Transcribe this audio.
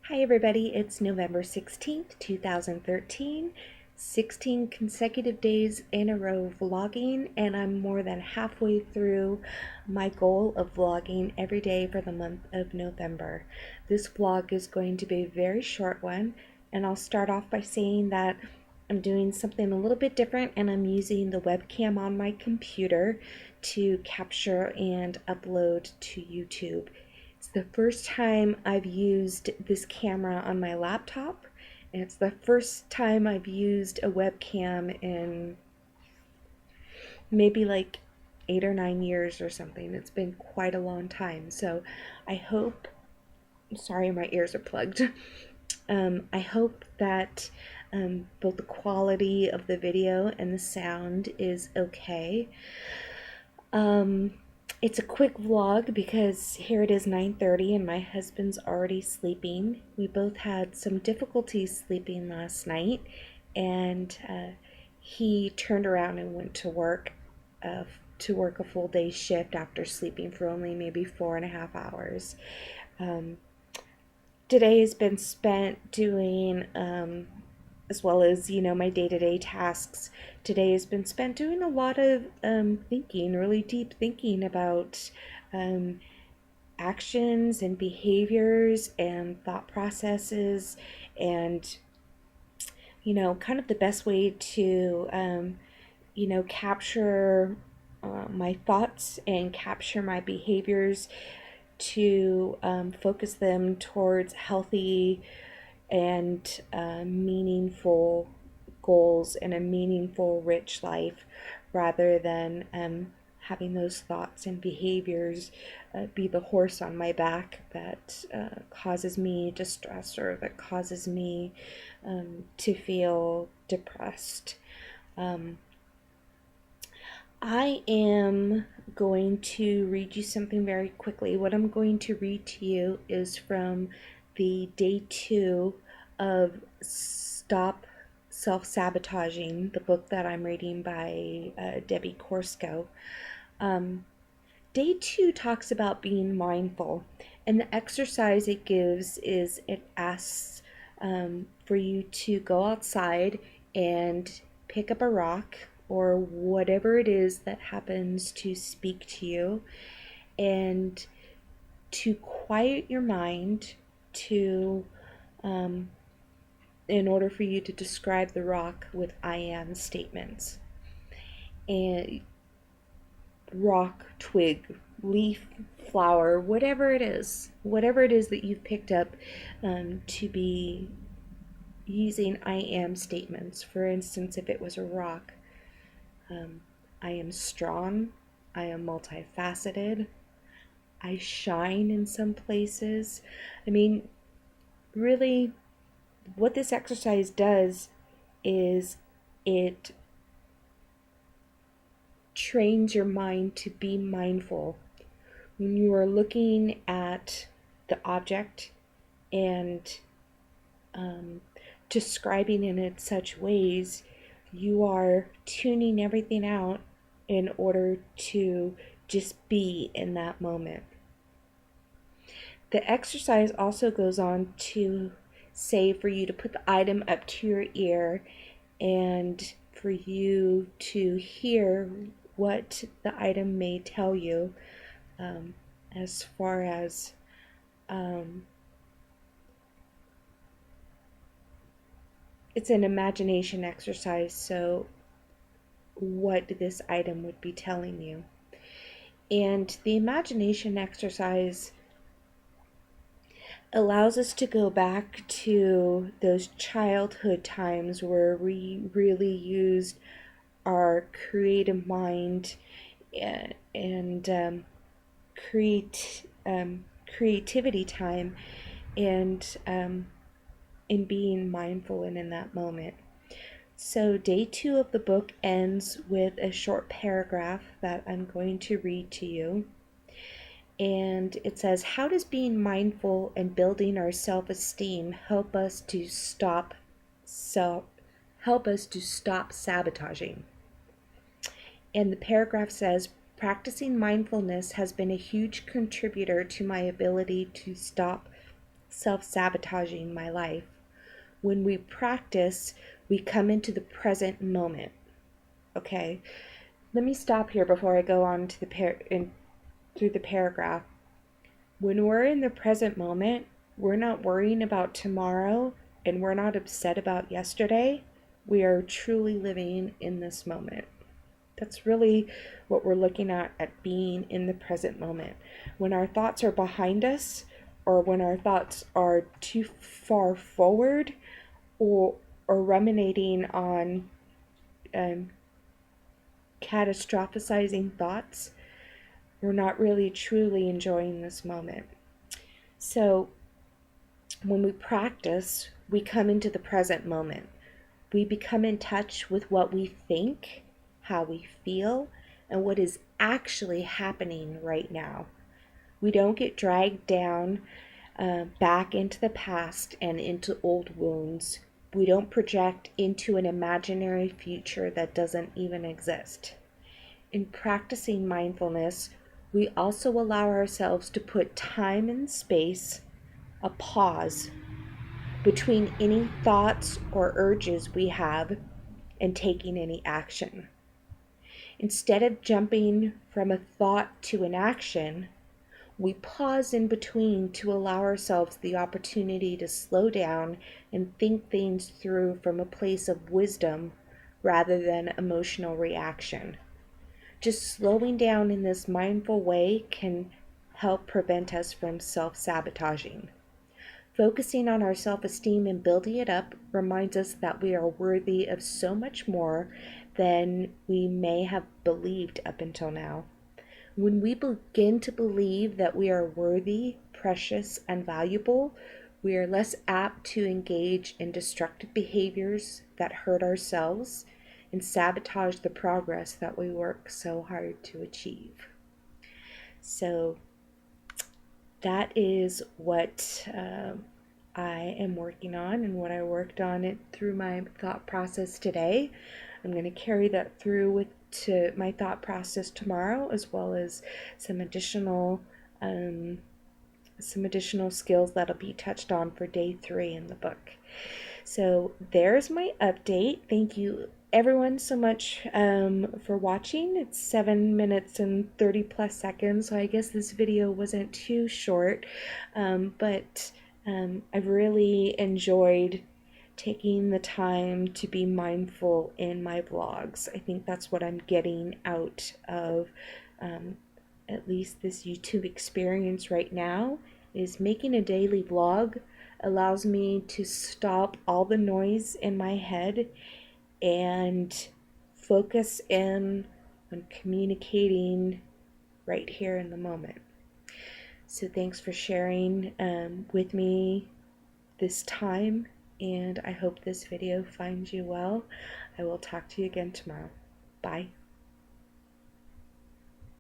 Hi everybody, it's November 16th, 2013, 16 consecutive days in a row vlogging, and I'm more than halfway through my goal of vlogging every day for the month of November. This vlog is going to be a very short one, and I'll start off by saying that I'm doing something a little bit different, and I'm using the webcam on my computer to capture and upload to YouTube. It's the first time I've used this camera on my laptop, and it's the first time I've used a webcam in maybe like 8 or 9 years or something. It's been quite a long time. So I hope, sorry, my ears are plugged. I hope that both the quality of the video and the sound is okay. It's a quick vlog because here it is 9:30 and my husband's already sleeping. We both had some difficulties sleeping last night, and he turned around and went to work a full day shift after sleeping for only maybe 4.5 hours. Today has been spent doing as well as, my day-to-day tasks. Today has been spent doing a lot of thinking, really deep thinking about actions and behaviors and thought processes, and kind of the best way to capture my thoughts and capture my behaviors, to focus them towards healthy and meaningful goals and a meaningful, rich life, rather than having those thoughts and behaviors be the horse on my back that causes me distress, or that causes me to feel depressed. I am going to read you something very quickly. What I'm going to read to you is from the day 2 of Stop Self-Sabotaging, the book that I'm reading by Debbie Corso. Day 2 talks about being mindful, and the exercise it gives is it asks for you to go outside and pick up a rock or whatever it is that happens to speak to you, and to quiet your mind, to in order for you to describe the rock with I am statements. And rock, twig, leaf, flower, whatever it is that you've picked up, to be using I am statements. For instance, if it was a rock, I am strong, I am multifaceted, I shine in some places. I mean, really, what this exercise does is it trains your mind to be mindful. When you are looking at the object and describing it in such ways, you are tuning everything out in order to just be in that moment. The exercise also goes on to say for you to put the item up to your ear and for you to hear what the item may tell you, as far as it's an imagination exercise, so what this item would be telling you. And the imagination exercise allows us to go back to those childhood times where we really used our creative mind and creativity time, and in being mindful and in that moment. So day 2 of the book ends with a short paragraph that I'm going to read to you. And it says, how does being mindful and building our self-esteem help us to stop sabotaging? And the paragraph says, practicing mindfulness has been a huge contributor to my ability to stop self-sabotaging my life. When we practice, we come into the present moment. Okay, let me stop here before I go on to through the paragraph. When we're in the present moment, we're not worrying about tomorrow and we're not upset about yesterday. We are truly living in this moment. That's really what we're looking at being in the present moment. When our thoughts are behind us, or when our thoughts are too far forward, or ruminating on catastrophizing thoughts, we're not really truly enjoying this moment. So when we practice, we come into the present moment. We become in touch with what we think, how we feel, and what is actually happening right now. We don't get dragged down back into the past and into old wounds. We don't project into an imaginary future that doesn't even exist. In practicing mindfulness, we also allow ourselves to put time and space, a pause, between any thoughts or urges we have and taking any action. Instead of jumping from a thought to an action, we pause in between to allow ourselves the opportunity to slow down and think things through from a place of wisdom rather than emotional reaction. Just slowing down in this mindful way can help prevent us from self-sabotaging. Focusing on our self-esteem and building it up reminds us that we are worthy of so much more than we may have believed up until now. When we begin to believe that we are worthy, precious, and valuable, we are less apt to engage in destructive behaviors that hurt ourselves and sabotage the progress that we work so hard to achieve. So that is what I am working on and what I worked on it through my thought process today. I'm going to carry that through to my thought process tomorrow, as well as some additional skills that'll be touched on for day 3 in the book. So there's my update. Thank you everyone so much for watching. It's 7 minutes and 30 plus seconds, so I guess this video wasn't too short, but I've really enjoyed taking the time to be mindful in my vlogs. I think that's what I'm getting out of at least this YouTube experience right now, is making a daily vlog allows me to stop all the noise in my head and focus in on communicating right here in the moment. So thanks for sharing with me this time, and I hope this video finds you well. I will talk to you again tomorrow. Bye.